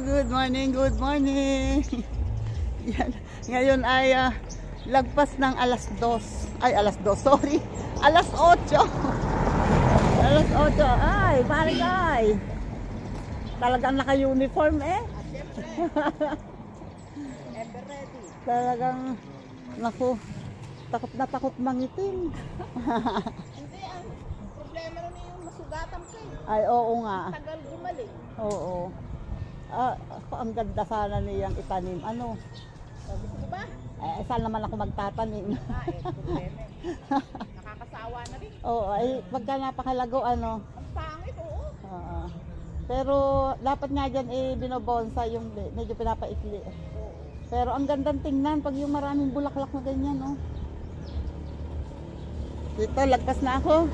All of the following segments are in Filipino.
good morning, good morning. Yan. Ngayon ay lagpas ng alas 2. Ay, alas 2, sorry. Alas 8. Alas 8. Ay, barangay. Talagang naka-uniform eh. Ever ready. Talagang, naku, takot na takot mangitim. Hindi, ang problema rin yung masugatan ka eh. Ay, oo nga. Tagal gumaling. Oo. Ang ganda sana niyang itanim. Ano? Gusto mo ba? Saan naman ako magtatanim? Problema eh. Nakakasawa na rin. Oo, ay pagka napakalago, ano? Ang pangit, oo. Pero dapat nga dyan binobonsa yung medyo pinapaikli. Pero ang gandang tingnan pag yung maraming bulaklak na ganyan, no? Dito, lagpas na ako.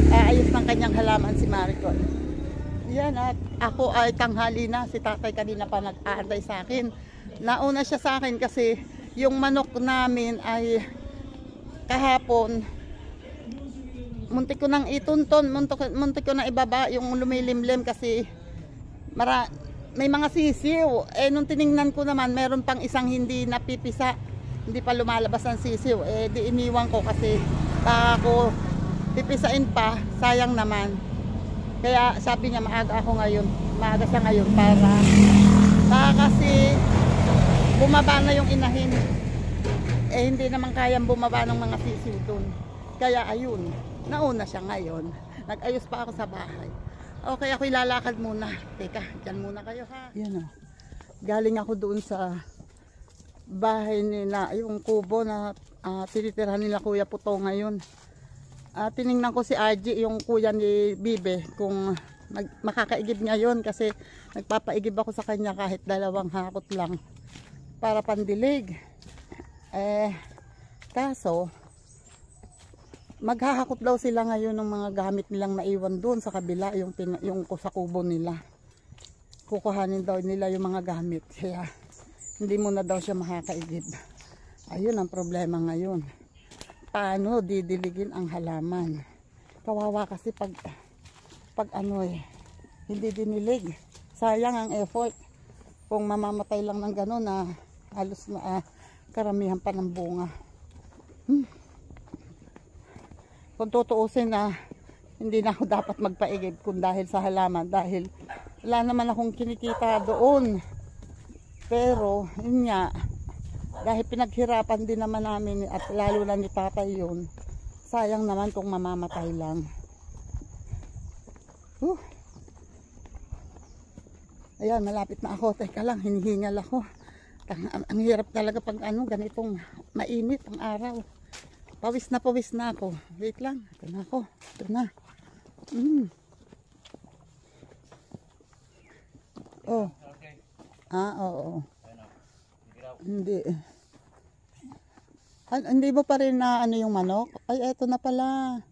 Nag-aayos ng kanyang halaman si Maricol. Yan, at ako ay tanghali na. Si tatay kanina pa nag-aantay sa akin. Nauna siya sa akin kasi yung manok namin ay kahapon muntik ko nang itunton, muntik ko nang ibaba yung lumilimlim kasi may mga sisiw. Nung tiningnan ko naman, meron pang isang hindi napipisa, hindi pa lumalabas ang sisiw. Di iniwan ko kasi ako pipisain pa, sayang naman. Kaya sabi niya maaga siya ngayon para kasi bumaba na yung inahin. Hindi naman kayang bumaba ng mga sisiw dun. Kaya ayun, nauna siya ngayon. Nag-ayos pa ako sa bahay. Okay, ako ilalakad muna. Teka, dyan muna kayo ha. Yan o. Galing ako doon sa bahay nila, yung kubo na tinitirahan nila Kuya Puto ngayon. Tiningnan ko si RG, yung kuya ni Bibe, kung makakaigib niya yun kasi nagpapaigib ako sa kanya kahit 2 hakot lang para pandilig. Kaso maghahakot daw sila ngayon ng mga gamit nilang naiwan doon sa kabila, yung sa kubo nila. Kukuhanin daw nila yung mga gamit, kaya hindi muna daw siya makakaigib. Ayun ang problema ngayon. Paano didiligin ang halaman? Kawawa kasi pag hindi dinilig. Sayang ang effort. Kung mamamatay lang ng gano'n na halos na karamihan pa ng bunga. Kung tutuusin na hindi na ako dapat magpaigib kung dahil sa halaman, dahil wala naman akong kinikita doon. Pero yun nga, dahil pinaghirapan din naman namin at lalo na ni tatay yun, sayang naman kung mamamatay lang. Ayan, malapit na ako. Teka lang, hinihingal ako. Ang hirap talaga pag ganitong mainit ang araw. Pawis na ako. Wait lang, ito na ako. Ito na. Oh. Oo. Hindi. Hindi ba pa rin na yung manok? Ay, eto na pala.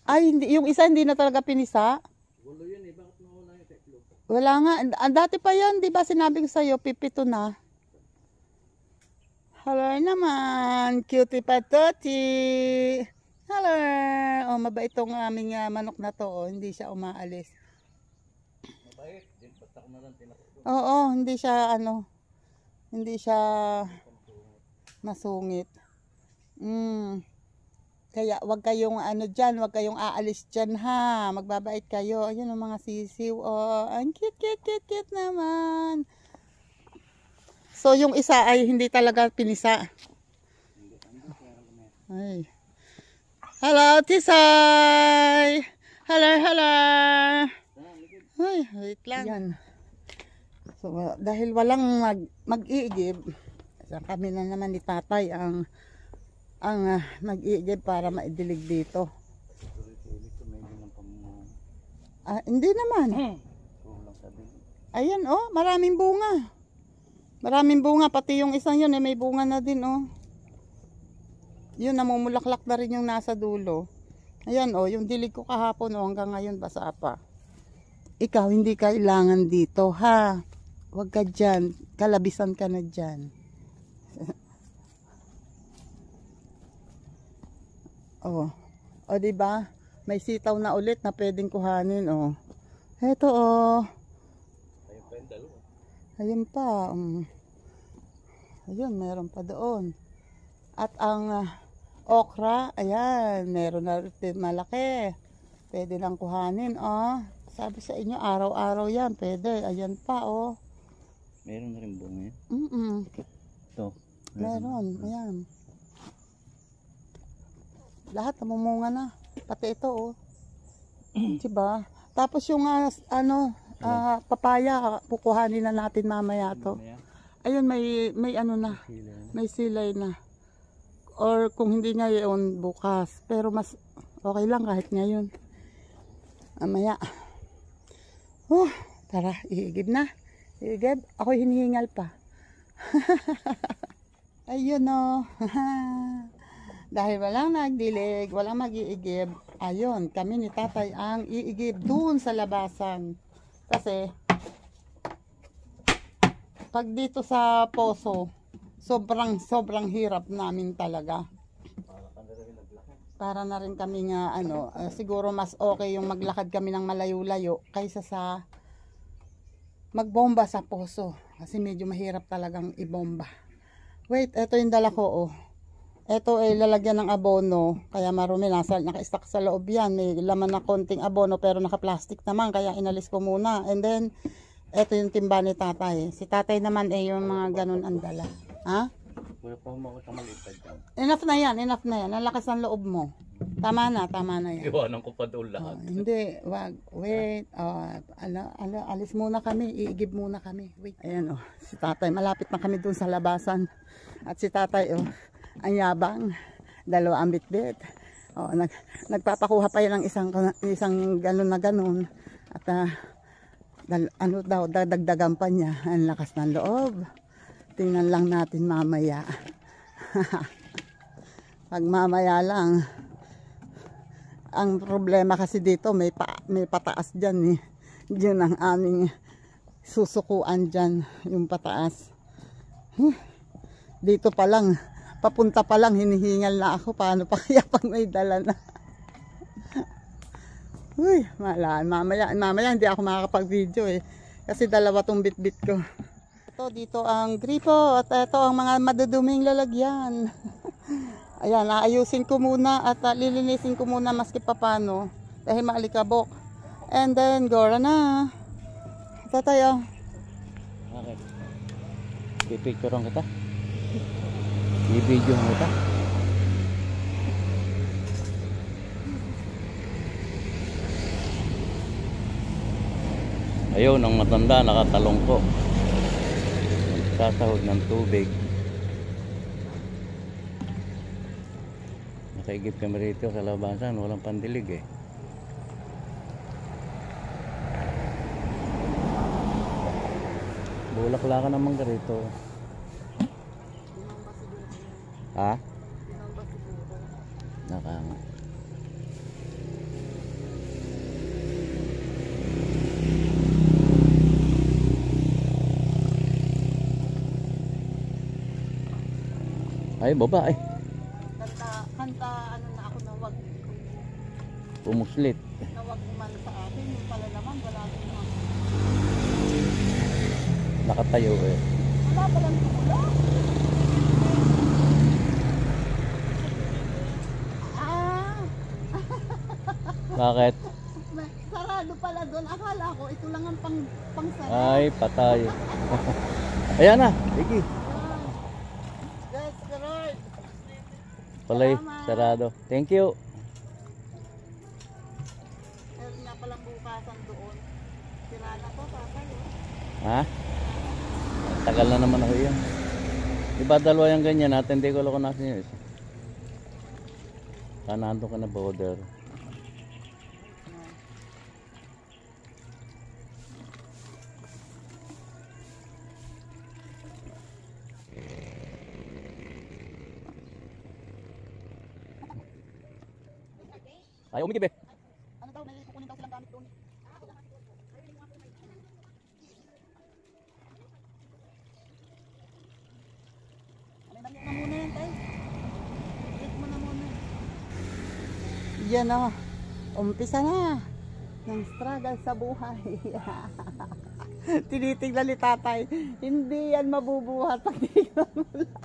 Ay, hindi, yung isa hindi na talaga pinisa. Gulo yun eh, bakit nawala yung teklo? Wala nga, dati pa yan, di ba sinabi ko sa'yo, pipito na. Hello naman, cutie patoti. Hello. Mabait tong aming manok na to, hindi siya umaalis. Mabait, basta ko na lang tinakot. Oo, hindi siya masungit. Kaya wag kayong dyan, wag kayong aalis dyan ha. Magbabait kayo. Ayun ang mga sisiw. Ang cute naman. So yung isa ay hindi talaga pinisa. Ay. Hello, Tisay. Hello. Ay, wait lang. Yan. So, dahil walang mag-iigib, kami na naman ni tatay ang mag-iigib para maidilig dito. Hindi naman. Ayan maraming bunga. Maraming bunga, pati yung isang yun may bunga na din Yun, namumulaklak na rin yung nasa dulo. Ayan yung dilig ko kahapon hanggang ngayon basa pa. Ikaw hindi kailangan dito ha. Huwag ka dyan, kalabisan ka na dyan. Diba? May sitaw na ulit na pwedeng kuhanin, oh. Heto, oh. Ayun pa yung dalawa. Ayun pa. Ayun, meron pa doon. At ang okra, ayan, meron na rin malaki. Pwede lang kuhanin, oh. Sabi sa inyo, araw-araw yan, pwede. Ayan pa, oh. Meron na rin bunga yan. Ito. Meron, ayan. Lahat namumunga na. Pati ito, oh. Diba? Tapos yung papaya, kukuhanin na natin mamaya to. Ayun, may ano na. May silay na. Or kung hindi ngayon, bukas. Pero mas okay lang kahit ngayon. Mamaya. Tara, iigib na. Iigib. Ako'y hinihingal pa. Ayun, oh. Dahil walang nagdilig, walang mag-iigib, ayun, kami ni tatay ang iigib dun sa labasan. Kasi, pag dito sa poso, sobrang hirap namin talaga. Para na rin kami nga, siguro mas okay yung maglakad kami ng malayo-layo kaysa sa magbomba sa poso. Kasi medyo mahirap talagang ibomba. Wait, eto yung dala ko, oh. Ito ay lalagyan ng abono, kaya marumi, naka-stack sa loob yan. May laman na konting abono pero naka-plastic naman, kaya inalis ko muna. And then, ito yung timba ni tatay. Si tatay naman ay yung mga ganun ang dala. Ha? Wala pa mo ako maliit dyan. Enough na yan. Ang lakas ng loob mo. Tama na yan. Iwanan ko pa doon lahat. Hindi, wag. Wait. Alis muna kami. Iigib muna kami. Wait. Ayan, oh. Si tatay, malapit na kami dun sa labasan. At si tatay, oh. Ang yabang, dalawa ang bitbit. Nagpapakuha pa yan ng isang ganun na ganun. At dadagdagan pa niya. Ang lakas ng loob. Tingnan lang natin mamaya. Pag mamaya lang. Ang problema kasi dito, may pataas dyan, eh. Yun ang aming susukuan dyan, yung pataas. Dito pa lang. Papunta pa lang, hinihingal na ako. Paano pa kaya pag may dala na? Uy, mamaya hindi ako makakapag-video, eh. Kasi dalawa tong bit-bit ko. Ito, dito ang gripo. At ito ang mga maduduming lalagyan. Ayan, aayusin ko muna at lilinisin ko muna maski papano. Dahil maalikabok. And then, gora na. Ito tayo. Okay. Pipicturean kita. I-video mo ito. Ayun, ang matanda nakatalong ko. Sasahod ng tubig. Nakaigip kami rito sa labasan. Walang pandilig, eh. Bulaklakan naman ka rito. Ha? Nakanga. Ay, baba ay. Kanta, na ako na wag Pumuslit. na wag umano sa akin. Yung pala naman, wala rin naman. Nakatayo eh. Wala palang tula. Bakit? Sarado pala doon. Akala ko ito lang ang pangsara. Ay, patay. Ayan na, sige. Yes, Lord. Palay, Salamat. sarado. Thank you. Meron nga palang bukasan doon. Sira na po, tatay. Ha? Tagal na naman ako yan. Diba dalawa yung ganyan natin? Hindi ko lang kung nasin yun isa. Kanando ka na border. Ayaw umigib eh. Ano daw, may kukunin daw silang gamit doon. Dali na muna yan, tay. Dali mo na muna. Yan, oh. Umpisa na ng struggle sa buhay. Tinitingnan ni tatay, hindi yan mabubuhat pag tingnan mo lang.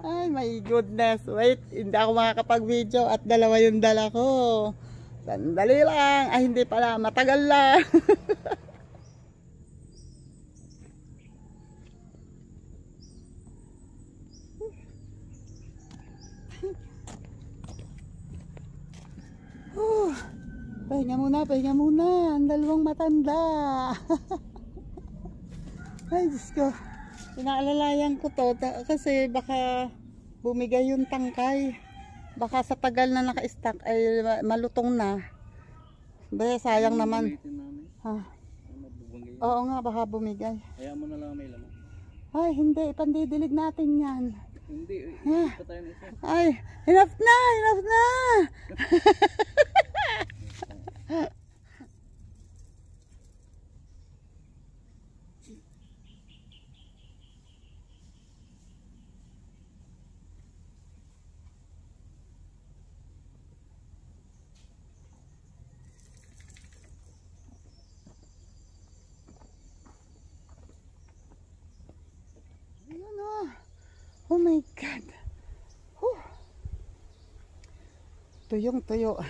Ay, my goodness. Wait, hindi ako makakapag-video at dalawa yung dala ko. Sandali lang. Ay, hindi pala. Matagal lang. Pahinga muna, pahinga muna. Ang dalawang matanda. Ay, Diyos ko. Pinaalalayan ko to kasi baka bumigay yung tangkay. Baka sa tagal na naka-stack ay malutong na. Ba, sayang naman. Ha? Oo nga, baka bumigay. Kaya mo na lang may laman. Ay, hindi. Ipandidilig natin yan. Hindi, pa tayo na isa. Ay, enough na, enough na. Oh my God. Whew. Tuyong tuyo.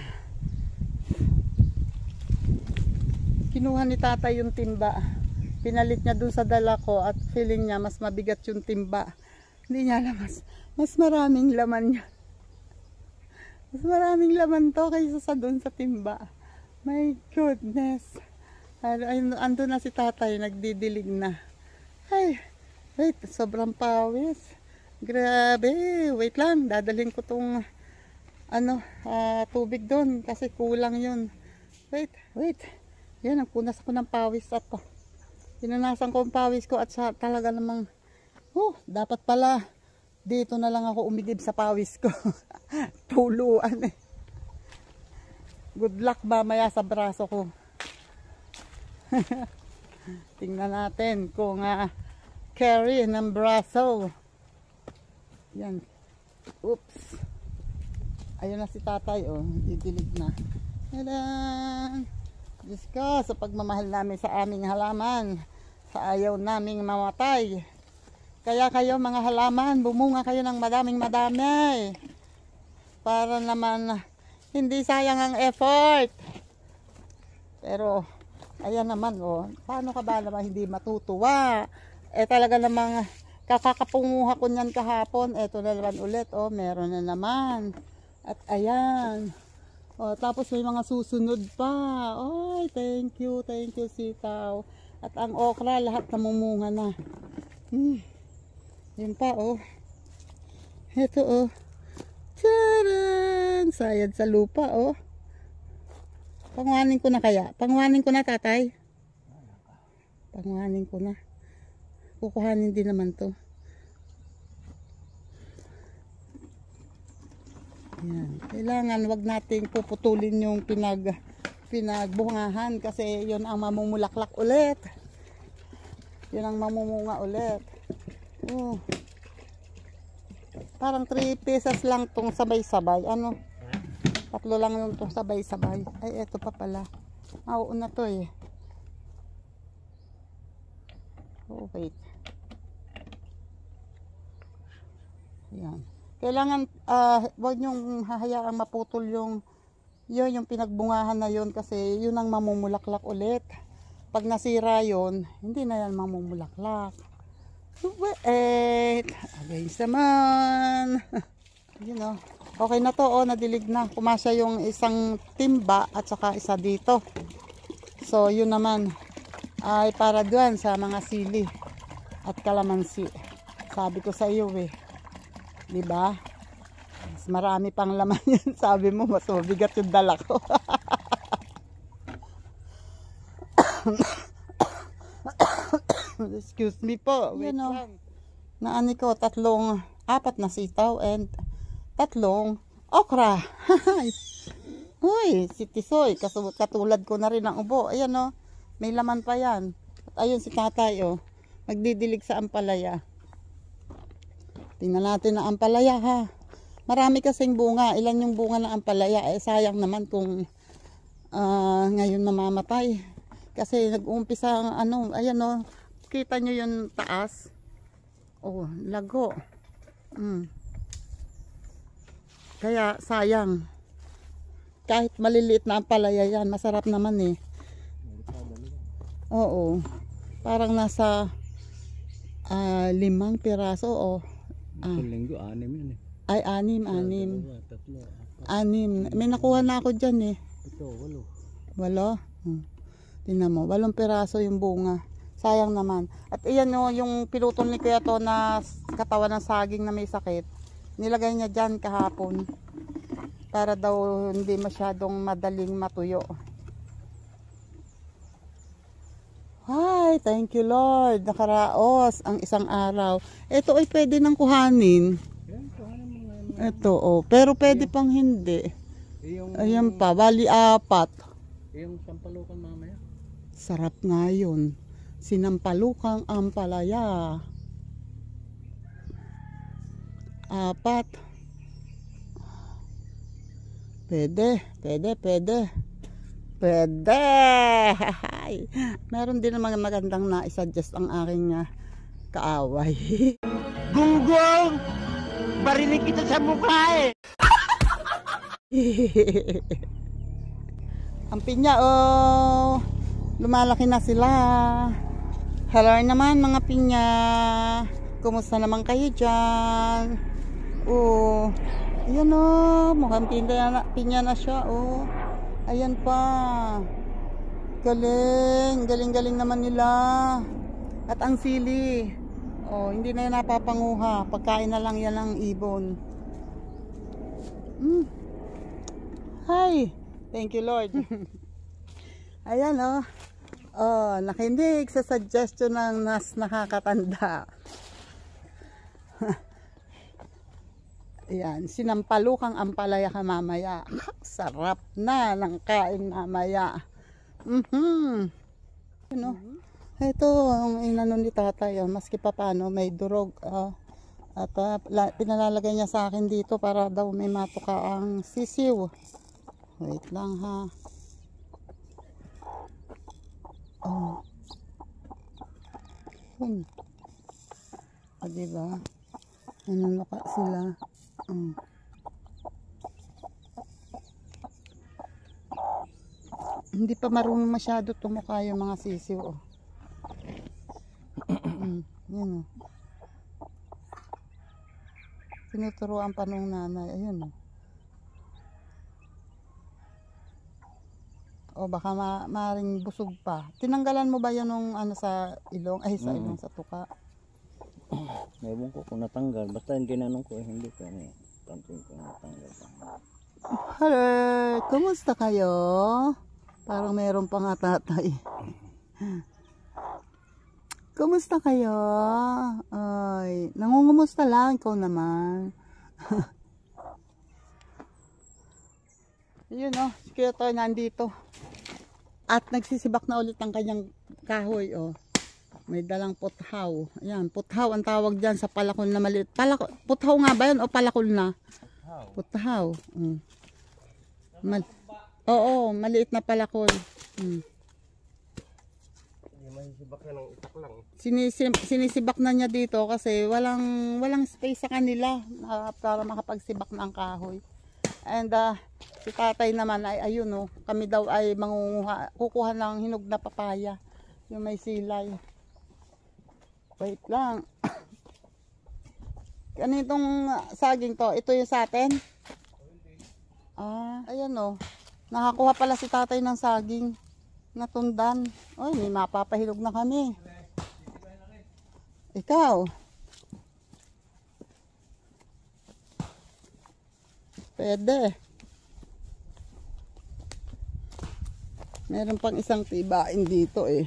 Kinuha ni tatay yung timba. Pinalit niya dun sa dala ko at feeling niya mas mabigat yung timba. Hindi niya alam, mas maraming laman niya. Mas maraming laman to kaysa sa dun sa timba. My goodness. Ando na si tatay, nagdidilig na. Ay, wait, sobrang pawis. Grabe, wait lang, dadalhin ko tong tubig doon kasi kulang yun. Wait. Yan, nagpunas ako ng pawis at pinunasan ko ang pawis ko at talaga namang, dapat pala dito na lang ako umigib sa pawis ko. Tuluan eh. Good luck mamaya sa braso ko. Tingnan natin kung carry ng braso. Yan. Oops. Ayun na si tatay, didilig na. Tadaan! Diyos ko, sa pagmamahal namin sa aming halaman, sa ayaw naming mamatay. Kaya kayo mga halaman, bumunga kayo ng madaming-madami. Para naman, hindi sayang ang effort. Pero, ayan naman, paano ka ba naman hindi matutuwa? Talaga namang, kakakapunguha ko niyan kahapon. Eto na naman ulit. Meron na naman. At ayan. Tapos may mga susunod pa. Ay, thank you sitaw. At ang okra, lahat namumunga na. Yun pa, Ito, Taran! Sayad sa lupa, Panguhanin ko na kaya? Panguhanin ko na, tatay? Panguhanin ko na. Kukuhanin din naman to. Yan. Kailangan wag nating puputulin yung pinagbungahan kasi yun ang mamumulaklak ulit. Yun ang mamumunga ulit. Parang 3 pieces lang tong sabay-sabay. 3 lang yung tong sabay-sabay. Ay, eto pa pala. Una to eh. Wait. Yan. Kailangan wag niyong hahayaang maputol yung pinagbungahan na yun kasi yun ang mamumulaklak ulit. Pag nasira yun, hindi na yan mamumulaklak. Wait. Against naman. Okay na to, nadilig na. Kumasya yung isang timba at saka isa dito. So yun naman ay para doon sa mga sili at kalamansi. Sabi ko sa iyo diba? Mas marami pang laman yan. Sabi mo, mas mabigat yung dala ko. Excuse me po. Wait lang. Naani ko, 4 na sitaw and 3 okra. Uy, si Tisoy. Katulad ko na rin ang ubo. Ayan may laman pa yan. At ayun si tatay Magdidilig sa ampalaya. Tingnan natin ang ampalaya ha. Marami kasing bunga. Ilan yung bunga ng ampalaya? Eh sayang naman kung ngayon mamamatay. Kasi nag-uumpisa ang ano, ayan o. Kita nyo yung taas. Oh, lago. Kaya sayang. Kahit maliliit na ampalaya yan, masarap naman eh. Oo. Parang nasa 5 piraso o. Isang linggo, 6 yun eh. Ay, 6. 6. May nakuha na ako dyan eh. Ito, 8. Tingnan mo, 8 piraso yung bunga. Sayang naman. At iyan o, yung pinutol ni Kuya to na katawan ng saging na may sakit. Nilagay niya dyan kahapon. Para daw hindi masyadong madaling matuyo. Hi, thank you Lord. Nakaraos ang isang araw. Ito ay pwede nang kuhanin. Ito oh, pero pwede pang hindi. Ayan pa, bali 4. Yung sampalukan mamaya. Sarap nga yun. Sinampalukang ampalaya. 4. Pwede. Meron din mga magandang na-suggest ang aking kaaway. Gunggong! Barinig kita sa mukha eh! Ang pinya oh, lumalaki na sila. Hello naman mga pinya. Kumusta naman kayo dyan? Oh, ayan oh, mukhang pinya na siya oh. Ayan pa. Galing naman nila. At ang sili. Oh, hindi na yan napapanguha. Pagkain na lang yan ng ibon. Hi. Thank you Lord. Ayan oh. Oh, nakinig sa suggestion ng nas nakakatanda. Ayan, sinampalukang ampalaya ka mamaya. Sarap na ng kain mamaya. Ano? Ito ang inano ni tatay. Maski pa paano may durog. At pinalalagay niya sa akin dito para daw may matuka ang sisiw. Wait lang ha. Oh. O diba? Nanunuka sila. Hindi pa marunong masyado tumuka yung mga sisiw. Oh. Yan oh. Tinuturuan pa nung nanay. Ayun oh. O baka maring busog pa. Tinanggalan mo ba yan nung ano sa ilong? Ay sa ilong, sa tuka. Ewan ko kung natanggal. Basta yung ginanong ko hindi ko ano. Pansin ko natanggal pa. Hello, kumusta kayo? Parang meron pa nga tatay. Kumusta kayo? Ay, nangungumusta lang. Ikaw naman. Yun oh, si Kuya Toy nandito. At nagsisibak na ulit ang kanyang kahoy oh. May dalang puthaw. Ayan, puthaw ang tawag dyan sa palakol na maliit. Puthaw nga ba yun o palakol na? Puthaw. Oo, maliit na palakol. Masisibak na ng itak lang. Sinisibak na niya dito kasi walang space sa kanila para makapagsibak na ang kahoy. And si tatay naman ay ayun oh, kami daw ay kukuha ng hinog na papaya. Yung may silay. Wait lang. Ano itong saging to? Ito yung sa atin? Ayan oh. Nakakuha pala si tatay ng saging. Natundan. Oy, may mapapahilog na kami. Ikaw. Pwede. Meron pang isang tibain dito eh.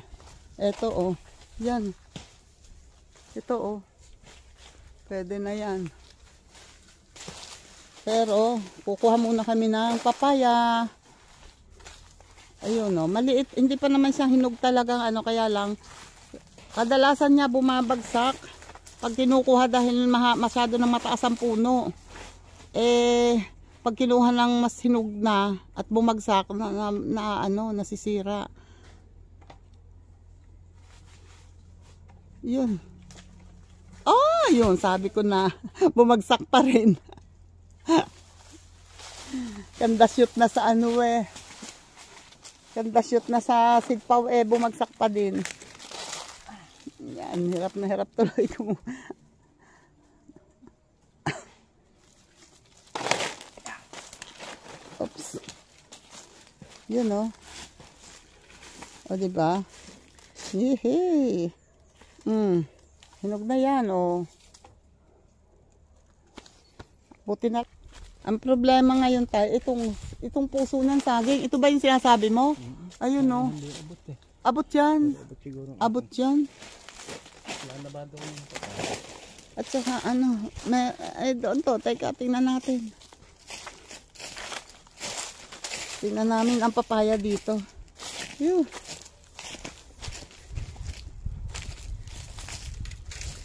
Ito oh. Yan. Ito oh. Pwede na yan. Pero, kukuha muna kami ng papaya. Ayun oh. Maliit. Hindi pa naman siyang hinog talagang ano. Kaya lang, Kadalasan niya bumabagsak pag kinukuha dahil masyado ng mataas ang puno. Pag kinuha ng mas hinog na at bumagsak nasisira. Yun. Oh, yun, sabi ko na bumagsak pa rin. Kanda shoot na sa Kanda shoot na sa sigpaw bumagsak pa din. Yan, hirap na hirap tuloy ko. Oops. Yun oh. O diba? Yehey. Hinog na yan oh. Buti na. Ang problema ngayon tayo, itong puso ng saging. Ito ba yung sinasabi mo? Ayun oh. Abot yan. Abot yan. At saka doon to, teka, tingnan natin. Tingnan namin ang papaya dito. Yuh.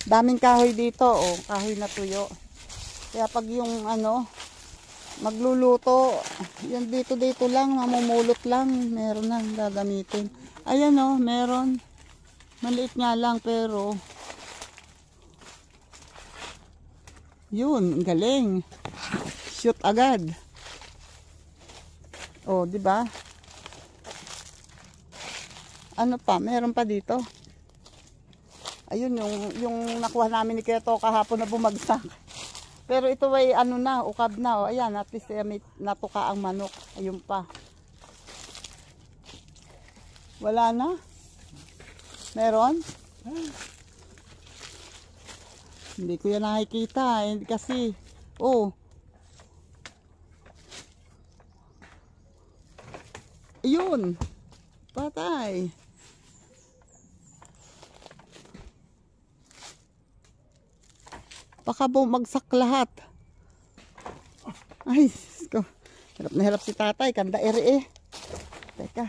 Daming kahoy dito, oh, kahoy na tuyo. Kaya pag yung magluluto, yan dito lang, mamumulot lang, meron na gagamitin. Ayan oh, meron. Maliit nga lang pero yun, galing. Shoot agad. Oh, di ba? Ano pa? Meron pa dito. Ayun yung nakuha namin ni Keto kahapon na bumagsak. Pero ito ay ukab na. Oh. Ayan, at least may natuka ang manok. Ayun pa. Wala na? Meron? Hindi ko yan nakikita. Kasi, oh. Ayun. Patay. Baka bumagsak lahat. Ay, ko. Hirap na hirap si tatay. Kanda ere. Teka.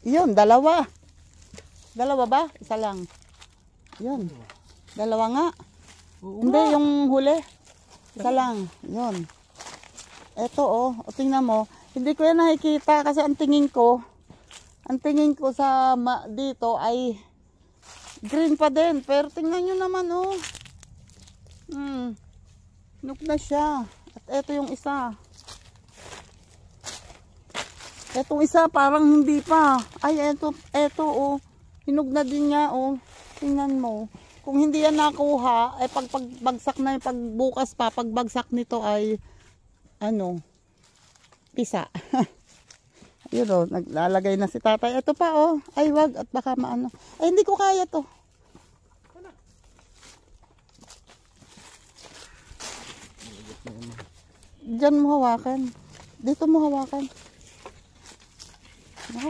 Yun, dalawa. Dalawa ba? Isa lang. Yun. Dalawa nga. Hindi, yung huli. Isa lang. Yun. Eto oh. O, tingnan mo. Hindi ko yan nakikita kasi ang tingin ko sa dito ay green pa din. Pero tingnan nyo naman oh. Hinog na siya. At eto yung isa. Etong isa parang hindi pa. Ay, eto oh. Hinog na din niya oh. Tingnan mo. Kung hindi yan nakuha, ay pagbagsak na yung pagbukas pa, pagbagsak nito ay pisa. Yun oh, naglalagay na si tatay. Ito pa oh. Ay, wag at baka maano. Ay, hindi ko kaya to. Diyan mo hawakan. Dito mo hawakan.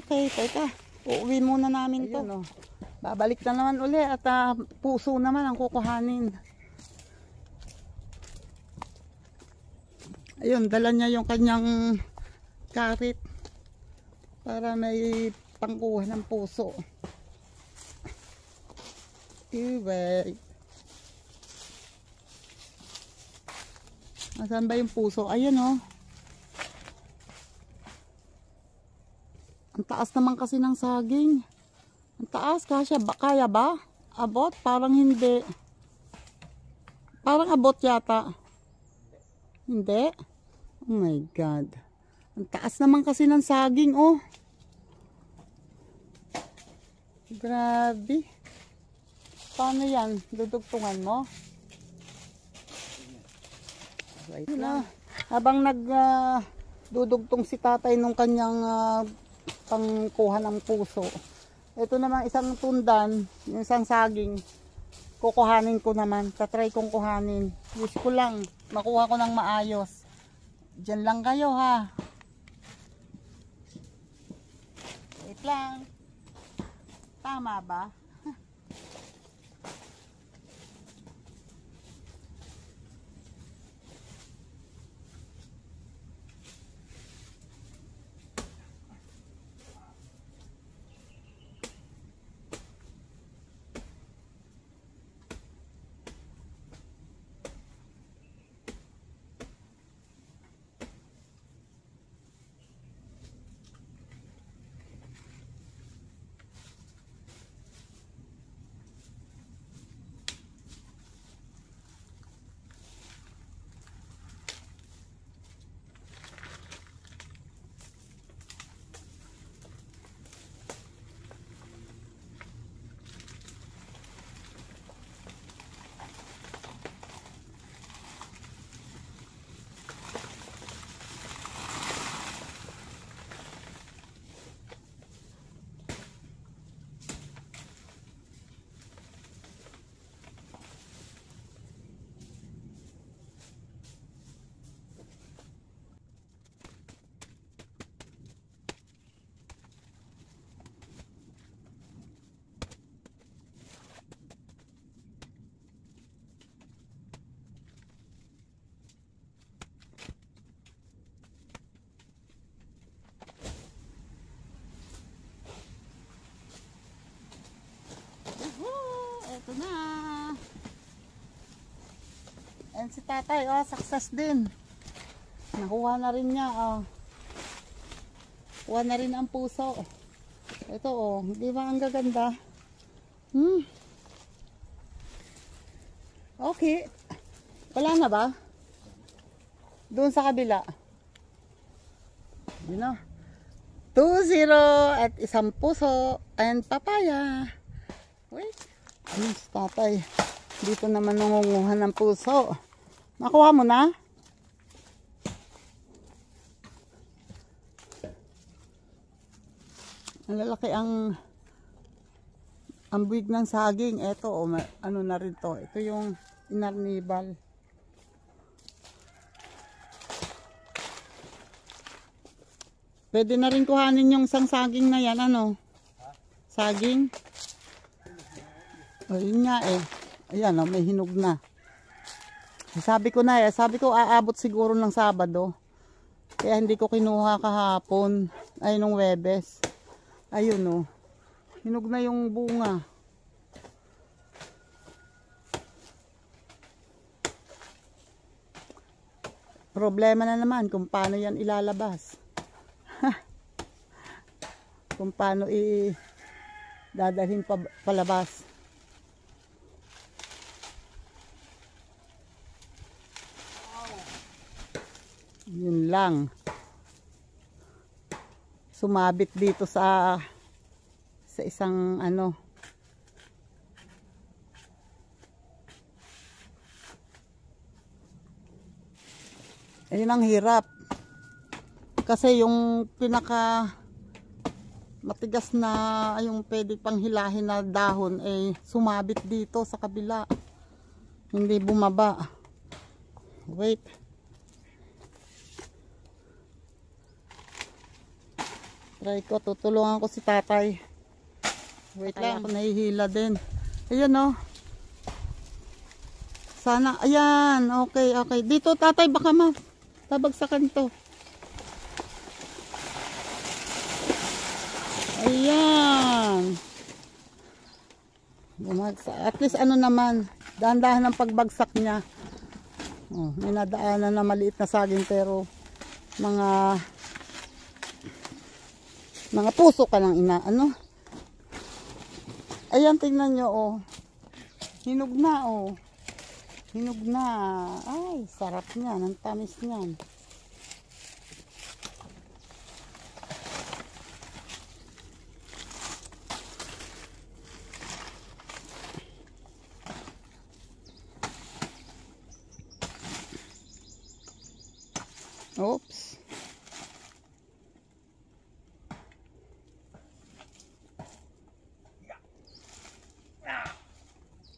Okay, teka. Uuwi muna namin to. Ayun, oh. Babalik na naman uli at puso naman ang kukuhanin. Ayun, dala niya yung kanyang karit para may pangkuha ng puso. Iway. Nasaan ba yung puso? Ayan oh. Ang taas naman kasi ng saging. Ang taas, kaya ba? Abot? Parang hindi. Parang abot yata. Hindi? Oh my God. Ang taas naman kasi ng saging oh. Grabe. Paano yan? Dudugtungan mo? Right na. Habang dudugtong si tatay nung kanyang pangkuha ng puso. Ito naman isang tundan, yung isang saging. Kukuhanin ko naman. Tatry kong kuhanin. Wish ko lang makuha ko ng maayos. Diyan lang kayo ha. Wait lang. Tama ba? Ito na. And si tatay, oh, success din. Nakuha na rin niya, oh. Kuha na rin ang puso. Ito, oh, di ba ang gaganda? Okay. Wala na ba? Doon sa kabila. Yun na. 2-0 at isang puso and papaya. Wait. Ano si tatay? Dito naman nangunguha ng puso. Nakuha mo na? Ang lalaki ang buwig ng saging. Ito, oh, ano na rin to. Ito yung inarnibal. Pwede na rin kuhanin yung isang saging na yan, ano? Saging? O, yun nga eh. Ayan, oh, may hinog na. Sabi ko na eh, sabi ko aabot siguro ng Sabado. Kaya hindi ko kinuha kahapon. Ay, nung Webes. Ayun, oh. Hinog na yung bunga. Problema na naman kung paano yan ilalabas. Kung paano dadalhin palabas. Yun lang. Sumabit dito sa isang ano. Ayun ang hirap. Kasi yung pinaka matigas na yung pwede pang hilahin na dahon ay sumabit dito sa kabila. Hindi bumaba. Wait. Try ko, tutulungan ko si tatay. Wait lang, ako nahihila din. Ayan o. Sana, ayan, okay, okay. Dito tatay, baka tabagsakan to. Ayan. At least ano naman, dahan-dahan ang pagbagsak niya. Oh, may nadaanan na maliit na saging pero mga puso ka lang ano. Ayan, tingnan nyo, oh. Hinog na, oh. Hinog na. Ay, sarap niyan. Ang tamis niyan. Oops.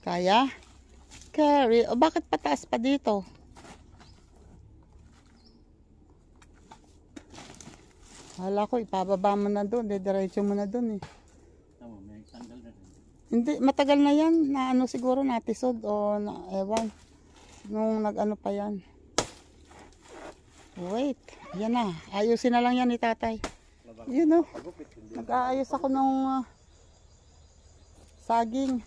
Kaya? Carry. O bakit pataas pa dito? Hala ko, ipababa mo na doon. Diretso mo na doon eh. Tama, may tanggal na rin. Hindi, matagal na yan. Na ano siguro, natisod o na, ewan. Nung nag-ano pa yan. Wait. Yan na. Ayusin na lang yan ni tatay. Yun o. Nag-aayos ako nung saging.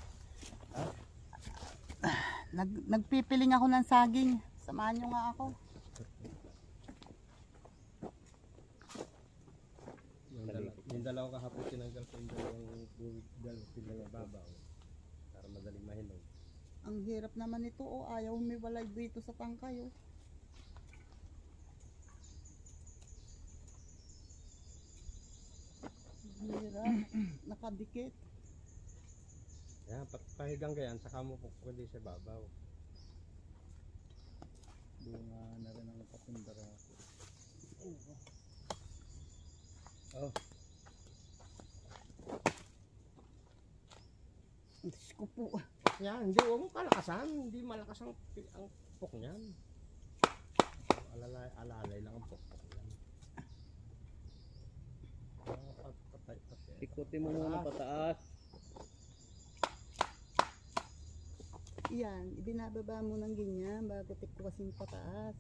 Nagpipiling ako ng saging. Samahan nyo nga ako. Yung dalawa kahapon tinanggal ko yung dalawang babaw para madaling mahinog. Ang hirap naman ito. Oh, ayaw humiwalay dito sa tangkay. Oh. Hirap. Nakadikit. Yan, pahigang ganyan, saka mo pwede sa babaw. Bunga na rin ang kapundara. Oh. Diyos ko po. Yan, hindi huwag mo kalakasan, hindi malakas ang pok niyan. Alalay lang ang pok niyan. Patay. Ikutin mo muna pataas. Yan, ibinababa mo ng ganyan bago tikwasin pataas.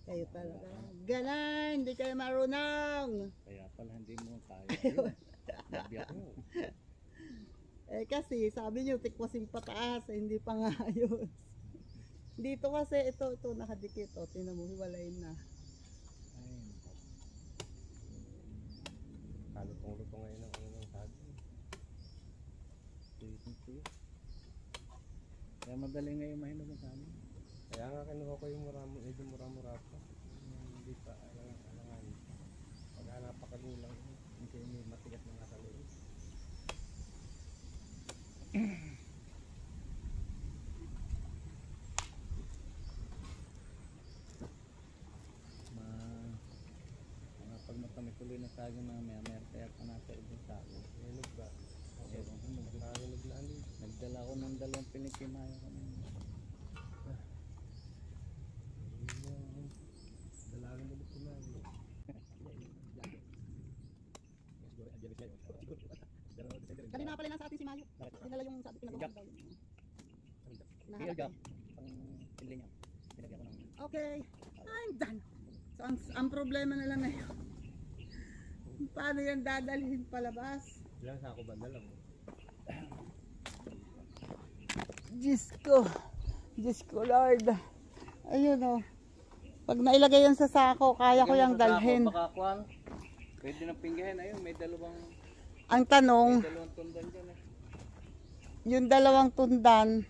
Kayo talaga. Ganan, hindi kayo marunong. Kaya pala hindi mo kaya. Biyak mo. Kasi sabi niyo tikwasin pataas, hindi pa nga ayos. Dito kasi ito nakadikit, o tingnan mo, hiwalay na. Kalutong-lutong ngayon ang ano ng saging. Kaya madali ngayon mahinog ang saging. Kaya nga kinuha ko yung medyo mura-mura pa. Hindi pa alangan. Pag napakagulang, hindi matigas na nasa loob. Pag matamituloy na saging na meron kaya pa nasa ibang saging. Hinog ba? Ewan ko, Nakahinog na ano. nagdala ko ng 2 pinikimaya kami. Dalawin ulit ko na. Kanina pala nasa atin si Mayo. Dinala yung sabi pinagawa daw. Real gum. Pang pili niya. Pinagyan ko ng... Okay, I'm done. So ang problema na lang ngayon, paano yan dadalhin palabas? Ilang sako ba dala mo? Diyos ko Lord. Ayun o. Pag nailagay yan sa sako, kaya ko yung dalhin. Pakakuan. Pwede na pinggahin. Ayun, may dalawang Ang tanong, tundan dyan eh. yung 2 tundan,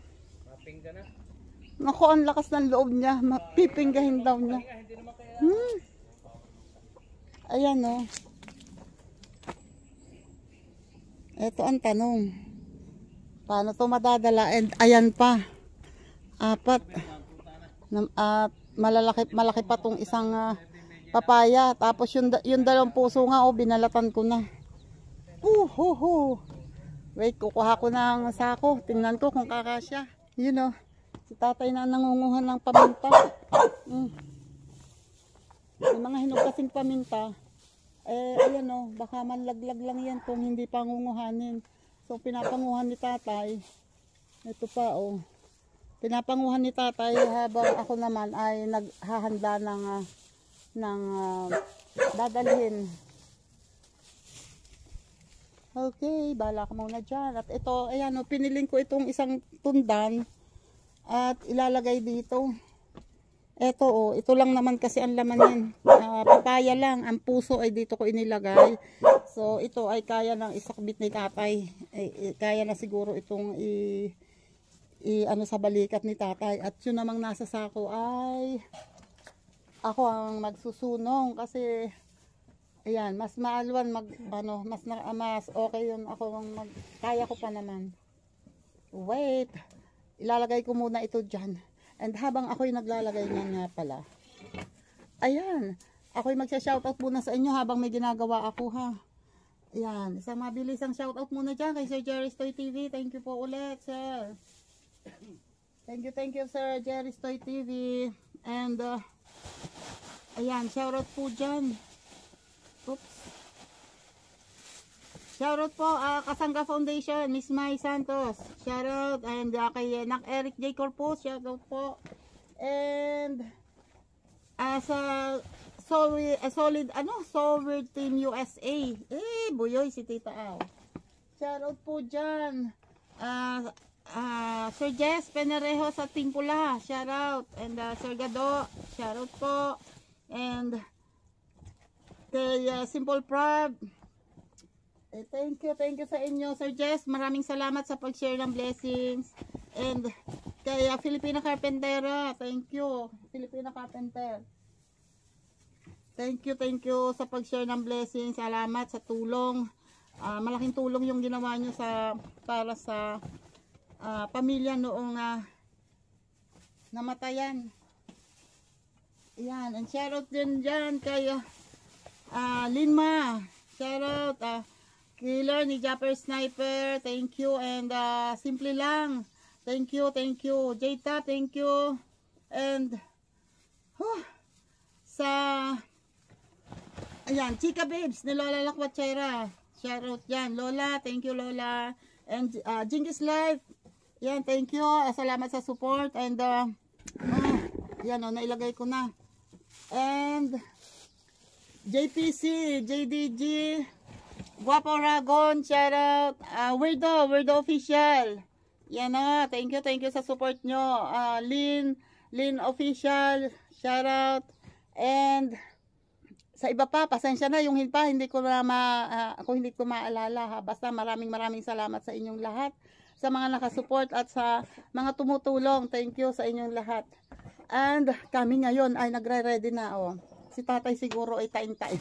Mapingga na. naku, ang lakas ng loob niya. Mapipinggahin daw niya. Hindi naman kaya. Ayan o. Ito ang tanong. Paano to madadala? And ayan pa. 4. At malaki pa tong isang papaya. Tapos yung 2 puso nga, binalatan ko na. Wait, kukuha ko ng sako. Tingnan ko kung kakasya. Yun o. Si tatay na nangunguhan ng paminta. Yung mga hinog kasing paminta, ayan o, baka manlaglag lang yan kung hindi pangunguhanin. So, pinapanguhan ni tatay. Ito pa o. Pinapanguhan ni tatay habang ako naman ay naghahanda ng dadalhin. Okay, bala ka muna dyan. At ito, ayan o, piniling ko itong isang tundan at ilalagay dito. Ito o, ito lang naman kasi ang laman yan. Papaya lang, ang puso ay dito ko inilagay. So, ito ay kaya ng isakbit ni tatay. Kaya na siguro itong ano sa balikat ni tatay. At yun namang nasa sako ay ako ang magsusunong kasi ayan, mas maalwan mas okay yun ako kaya ko pa naman. Wait, ilalagay ko muna ito dyan. And habang ako'y naglalagay niyan nga pala, ayan, ako'y magsha-shoutout muna sa inyo habang may ginagawa ako ha. Ayan, isang mabilisang shoutout muna dyan kay Sir Jerry's Toy TV. Thank you po ulit, sir. Thank you, Sir Jerry's Toy TV. And, ayan, shoutout po dyan. Oops. Shoutout po, Kasangga Foundation, Miss Mai Santos. Shoutout. And kay Nak Eric J. Corpus, shoutout po. And sa solid Team USA. Buyoy si Tita Au. Shoutout po dyan. Sir Jess Penerejo sa Team Pula, shoutout. And Sir Gado, shoutout po. And kay Simple Prab, thank you sa inyo, Sir Jess. Maraming salamat sa pag-share ng blessings. And kay Filipina Carpentera, thank you, Filipina Carpenter. Thank you sa pag-share ng blessings. Salamat sa tulong. Malaking tulong yung ginawa nyo para sa pamilya noong namatayan. Yan, and shoutout din dyan kay Linma. Shoutout. Killer ni Japper Sniper, thank you. And Simple Lang, thank you. Jayta, thank you. And ayan, Chika Babes ni Lola Lakwachera, shoutout yan. Lola, thank you Lola. And Jinkies Life, yan, thank you. Salamat sa support. And yan o, nailagay ko na. And JPC, JDG, Guapo Ragon, shout out. Weirdo Official. Yan o, thank you sa support nyo. Lin Official, shout out. And sa iba pa, pasensya na yung hilpa, hindi ko maalala ha. Basta maraming salamat sa inyong lahat. Sa mga nakasupport at sa mga tumutulong, thank you sa inyong lahat. And kami ngayon ay nagre-ready na oh. Si tatay siguro ay tain-tain.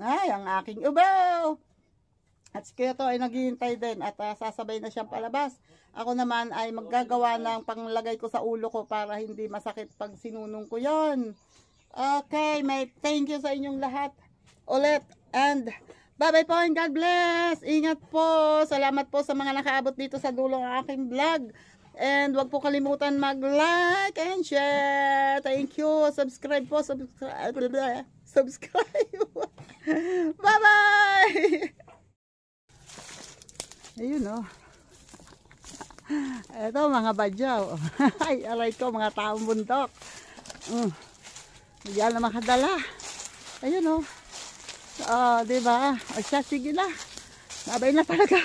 Ay, ang aking ubaw. At si Kuya to ay naghihintay din at sasabay na siyang palabas. Ako naman ay maggagawa ng panglagay ko sa ulo ko para hindi masakit pag sinunong ko yon. Okay, may thank you sa inyong lahat ulit. And bye-bye po and God bless. Ingat po. Salamat po sa mga nakaabot dito sa dulo ng aking vlog. And wag po kalimutan mag-like and share. Thank you. Subscribe po. Subscribe. Bye-bye. Ayun oh. Ito mga badyaw. Ay, aray ko mga taong bundok. Hindi na makadala. Ayun oh. Diba? O siya, sige na. Babay na talaga.